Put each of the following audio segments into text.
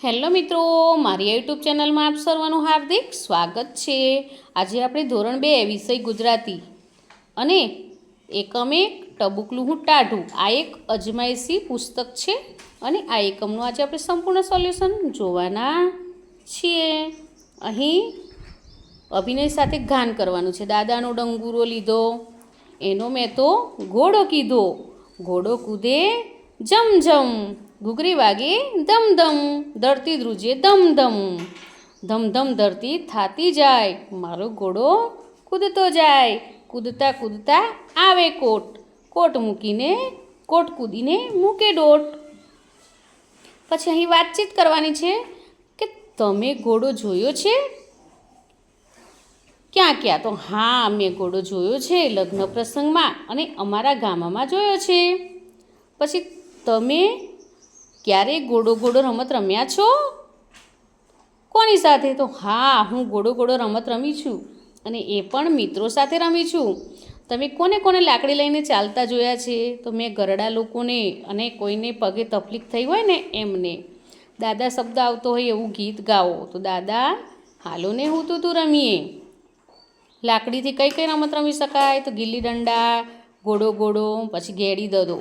Hello મિત્રો, મારી YouTube ચેનલમાં આપ સર્વનું હાર્દિક સ્વાગત છે। આજે આપણે ધોરણ 2 વિષય ગુજરાતી અને એકમ 1 ટબુકલું હું ટાઢું આ એક અજમાયશી પુસ્તક છે અને આ એકમનું આજે આપણે સંપૂર્ણ સોલ્યુશન જોવાના છીએ। અહીં અભિનય સાથે ગાન કરવાનું છે। દાદાનો ડંગુરો લીધો, એનો મેં તો ઘોડો કીધો, ઘોડો કૂદે જમ જમ, ઘૂઘરી વાગે ધમ ધમ, ધરતી ધ્રુજે ધમ ધમ, ધમ ધમ ધરતી થાતી જાય, મારો ઘોડો કૂદતો જાય, કૂદતા કૂદતા આવે કોટ, કોટ મૂકીને કોટ કૂદીને મૂકે ડોટ। પછી અહીં વાતચીત કરવાની છે કે તમે ઘોડો જોયો છે? ક્યાં ક્યાં? તો હા, મેં ઘોડો જોયો છે લગ્ન પ્રસંગમાં અને અમારા ગામમાં જોયો છે। પછી તમે ક્યારેય ઘોડો ઘોડો રમત રમ્યા છો? કોની સાથે? તો હા, હું ઘોડો ઘોડો રમત રમી છું અને એ પણ મિત્રો સાથે રમી છું। તમે કોને કોને લાકડી લઈને ચાલતા જોયા છે? તો મેં ઘરડા લોકોને અને કોઈને પગે તકલીફ થઈ હોય ને એમને। દાદા શબ્દ આવતો હોય એવું ગીત ગાઓ, તો દાદા હાલો ને હું તું રમીએ। લાકડીથી કઈ કઈ રમત રમી શકાય? તો ગિલ્લી દંડા, ઘોડો ઘોડો, પછી ગેડી દડો।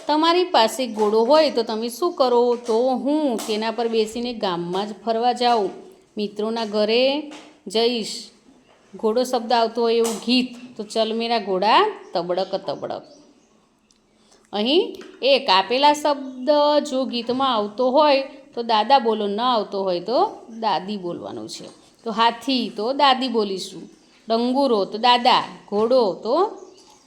તમારી પાસે ઘોડો હોય તો તમે શું કરો? તો હું તેના પર બેસીને ગામમાં જ ફરવા જાઉં, મિત્રોના ઘરે જઈશ। ઘોડો શબ્દ આવતો હોય એવું ગીત, તો ચલ મેરા ઘોડા તબડક તબડક। અહીં એક આપેલા શબ્દ જો ગીતમાં આવતો હોય તો દાદા બોલો, ન આવતો હોય તો દાદી બોલવાનું છે। તો હાથી તો દાદી બોલીશું, ડંગુરો તો દાદા, ઘોડો તો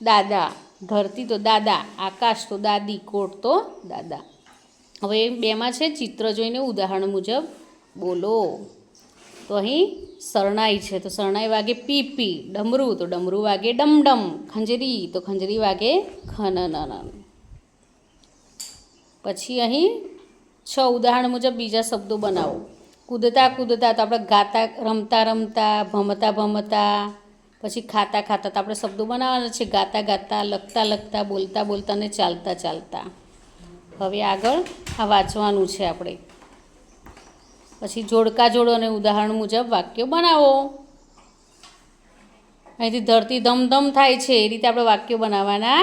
દાદા, ધરતી તો દાદા, આકાશ તો દાદી, કોટ તો દાદા। હવે બેમાં છે ચિત્ર જોઈને ઉદાહરણ મુજબ બોલો। તો અહીં શરણાઈ છે, તો શરણાઈ વાગે પી પી, ડમરું તો ડમરું વાગે ડમ ડમ, ખંજરી તો ખંજરી વાગે ખનનન। પછી અહીં 6 ઉદાહરણ મુજબ બીજા શબ્દો બનાવો। કૂદતા કૂદતા તો આપણે ગાતા, રમતા રમતા, ભમતા ભમતા। પછી ખાતા ખાતા તો આપણે શબ્દો બનાવવાના છે, ગાતા ગાતા, લખતા લખતા, બોલતા બોલતા અને ચાલતા ચાલતા। હવે આગળ આ વાંચવાનું છે આપણે। પછી જોડકા જોડો અને ઉદાહરણ મુજબ વાક્યો બનાવો। અહીંથી ધરતી ધમધમ થાય છે એ રીતે આપણે વાક્યો બનાવવાના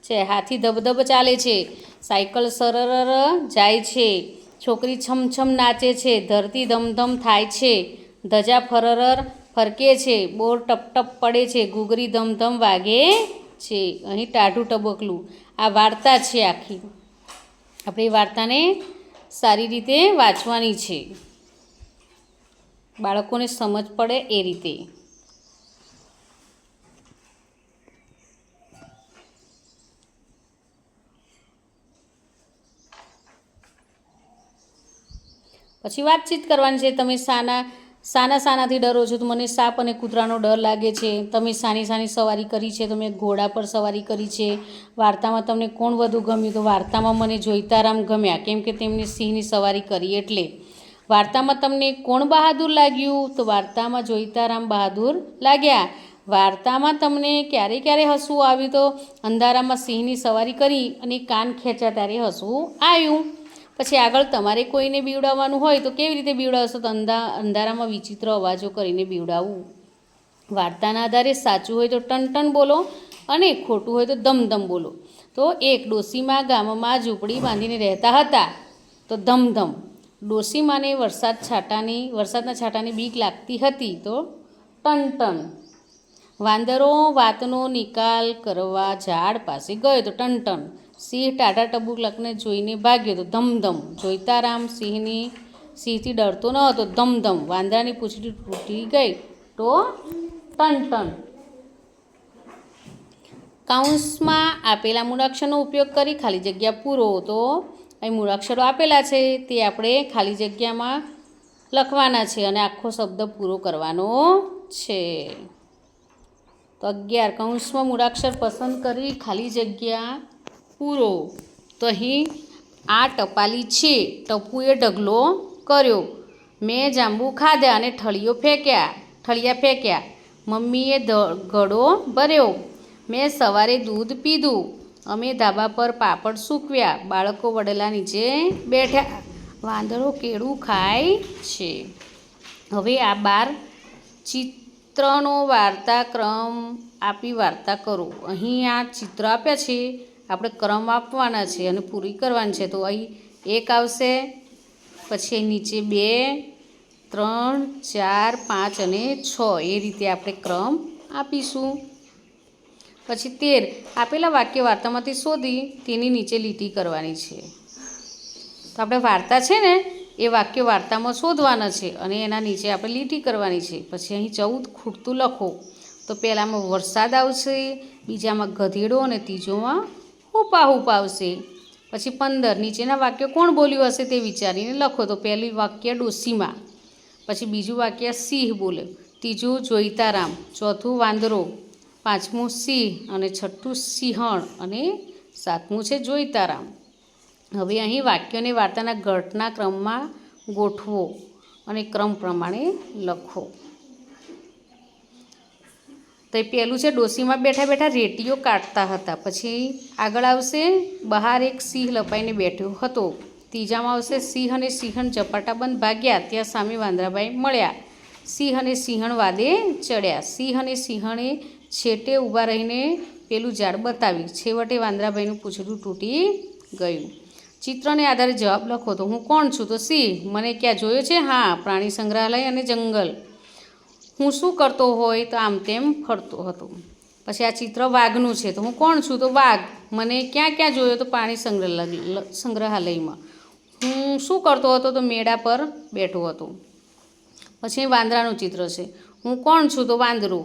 છે। હાથી ધબધબ ચાલે છે, સાયકલ સરર જાય છે, છોકરી છમછમ નાચે છે, ધરતી ધમધમ થાય છે, ધજા ફરર ફરકે છે, બોર ટપ ટપ પડે છે, ઘૂઘરી ધમધમ વાગે છે। અહીં ટાઢું ટબકલું આ વાર્તા છે આખી, આપણે એ વાર્તાને સારી રીતે વાંચવાની છે, બાળકોને સમજ પડે એ રીતે। પછી વાતચીત કરવાની છે। તમે શાનાથી ડરો છો? તો મને સાપ અને કૂતરાનો ડર લાગે છે। તમે શાની સવારી કરી છે? તો મેં ઘોડા પર સવારી કરી છે। વાર્તામાં તમને કોણ વધુ ગમ્યું? તો વાર્તામાં મને જોઈતારામ ગમ્યા, કેમ કે તેમને સિંહની સવારી કરી એટલે। વાર્તામાં તમને કોણ બહાદુર લાગ્યું? તો વાર્તામાં જોઈતારામ બહાદુર લાગ્યા। વાર્તામાં તમને ક્યારે હસવું આવ્યું? તો અંધારામાં સિંહની સવારી કરી અને કાન ખેંચ્યા ત્યારે હસવું આવ્યું। પછી આગળ તમારે કોઈને બીવડાવવાનું હોય તો કેવી રીતે બીવડાવશો? તો અંધારામાં વિચિત્ર અવાજો કરીને બીવડાવવું। વાર્તાના આધારે સાચું હોય તો ટન ટન બોલો અને ખોટું હોય તો ધમ બોલો। તો એક ડોશીમા ગામમાં ઝૂંપડી બાંધીને રહેતા હતા, તો ધમ, ડોશીમાને વરસાદના છાંટાની બીક લાગતી હતી, તો ટન, વાંદરો વાતનો નિકાલ કરવા ઝાડ પાસે ગયો, તો ટન, સિંહ ટાઢા ટબુકલાને જોઈને ભાગ્યો, તો ધમ, જોઈતારામ સિંહથી ડરતો ન હતો, ધમ, વાંદરાની પૂંછડી તૂટી ગઈ, તો ટન। કૌંસમાં આપેલા મૂળાક્ષરનો ઉપયોગ કરી ખાલી જગ્યા પૂરો। તો અહીં મૂળાક્ષરો આપેલા છે તે આપણે ખાલી જગ્યામાં લખવાના છે અને આખો શબ્દ પૂરો કરવાનો છે। તો 11 કૌંસમાં મૂળાક્ષર પસંદ કરી ખાલી જગ્યા પૂરો। તો અહીં આ ટપાલી છે, ટપુએ ઢગલો કર્યો, મેં જાંબુ ખાધા અને ઠળિયા ફેંક્યા, મમ્મીએ ઘડો ભર્યો, મેં સવારે દૂધ પીધું, અમે ધાબા પર પાપડ સૂકવ્યા, બાળકો વડલા નીચે બેઠા, વાંદરો કેળું ખાય છે. હવે આ 12 ચિત્રનો વાર્તાક્રમ આપી વાર્તા કરો. અહીં આ ચિત્ર આપ્યા છે, આપણે ક્રમ આપવાના છે અને પૂરી કરવાની છે. તો અહીં 1 આવશે, પછી નીચે 2, 3, 4, 5 અને 6 એ રીતે આપણે ક્રમ આપીશું. પછી 13 આપેલા વાક્ય વાર્તામાંથી શોધી તેની નીચે લીટી કરવાની છે. તો આપણે વાર્તા છે ને એ વાક્ય વાર્તામાં શોધવાના છે અને એના નીચે આપણે લીટી કરવાની છે. પછી અહીં 14 ખૂટતું લખો. તો પહેલામાં વરસાદ આવશે, બીજામાં ગધેડો અને ત્રીજોમાં હુપાહુપ આવશે. પછી 15 નીચેના વાક્ય કોણ બોલ્યું હશે તે વિચારીને લખો. તો પહેલું વાક્ય ડોશીમાં, પછી બીજું વાક્ય સિંહ બોલે, ત્રીજું જોઈતારામ, ચોથું વાંદરો, પાંચમું સિંહ અને છઠ્ઠું સિંહણ અને સાતમું છે જોઈતારામ. હવે અહીં વાક્યોને વાર્તાના ઘટના ક્રમમાં ગોઠવો અને ક્રમ પ્રમાણે લખો. તો એ પહેલું છે ડોશીમાં બેઠા બેઠા રેટીઓ કાઢતા હતા. પછી આગળ આવશે બહાર એક સિંહ લપાઈને બેઠો હતો. ત્રીજામાં આવશે સિંહ અને સિંહણ ઝપાટાબંધ ભાગ્યા, ત્યાં સામે વાંદરાભાઈ મળ્યા. સિંહ અને સિંહણ વાદે ચડ્યા. સિંહ અને સિંહણે છેટે ઊભા રહીને પેલું ઝાડ બતાવ્યું. છેવટે વાંદરાભાઈનું પૂંછડું તૂટી ગયું. ચિત્રને આધારે જવાબ લખો. તો હું કોણ છું? તો સિંહ. મને ક્યાં જોયો છે? હા, પ્રાણી સંગ્રહાલય અને જંગલ. હું શું કરતો હોય? તો આમ તેમ ફરતો હતો. પછી આ ચિત્ર વાઘનું છે. તો હું કોણ છું? તો વાઘ. મને ક્યાં ક્યાં જોયો? તો પ્રાણી સંગ્રહાલયમાં. હું શું કરતો હતો? તો મેળા પર બેઠો હતો. પછી વાંદરાનું ચિત્ર છે. હું કોણ છું? તો વાંદરો.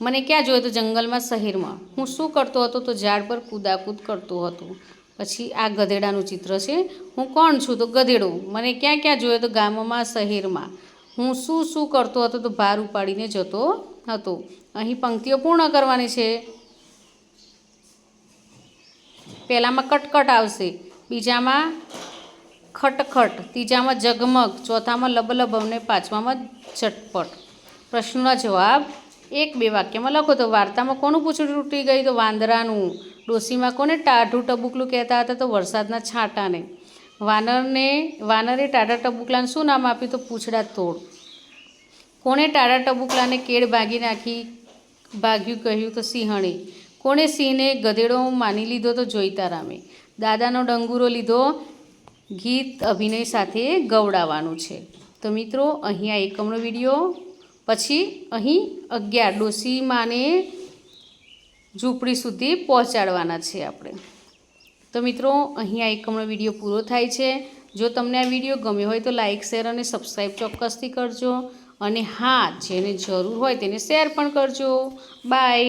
મને ક્યાં જોયો? તો જંગલમાં, શહેરમાં. હું શું કરતો હતો? તો ઝાડ પર કૂદાકૂદ કરતો હતો. પછી આ ગધેડાનું ચિત્ર છે. હું કોણ છું? તો ગધેડો. મને ક્યાં ક્યાં જોયો? તો ગામમાં, શહેરમાં. હું શું કરતો હતો? તો ભાર ઉપાડીને જતો હતો. અહીં પંક્તિઓ પૂર્ણ કરવાની છે. પહેલામાં કટકટ આવશે, બીજામાં ખટખટ, ત્રીજામાં ઝગમગ, ચોથામાં લબલબ અને પાંચમામાં ઝટપટ. પ્રશ્નોના જવાબ 1-2 વાક્યમાં લખો. તો વાર્તામાં કોનું પૂંછડું તૂટી ગયું? તો વાંદરાનું. ડોશીમાં કોને ટાઢું ટબુકલું કહેતા હતા? તો વરસાદના છાંટાને. વાનરે ટાઢા ટબુકલાને શું નામ આપ્યું? તો પૂંછડા તોડ. કોણે ટાઢા ટબુકલાને કેળ ભાગ્યું કહ્યું? તો સિંહણે. કોણે સિંહને ગધેડો માની લીધો? તો જોઈતારામે. દાદાનો ડંગુરો લીધો. ગીત અભિનય સાથે ગવડાવવાનું છે. તો મિત્રો, અહીં આ એકમનો વિડીયો. પછી અહીં 11 ડોશીમાને ઝૂંપડી સુધી પહોંચાડવાના છે આપણે. તો મિત્રો, અહીં આ એકમનો વિડીયો પૂરો થાય છે. જો તમને આ વિડીયો ગમ્યો હોય તો લાઇક, શેર અને સબસ્ક્રાઈબ ચોક્કસથી કરજો. અને હા, જેને જરૂર હોય તેને શેર પણ કરજો. બાય.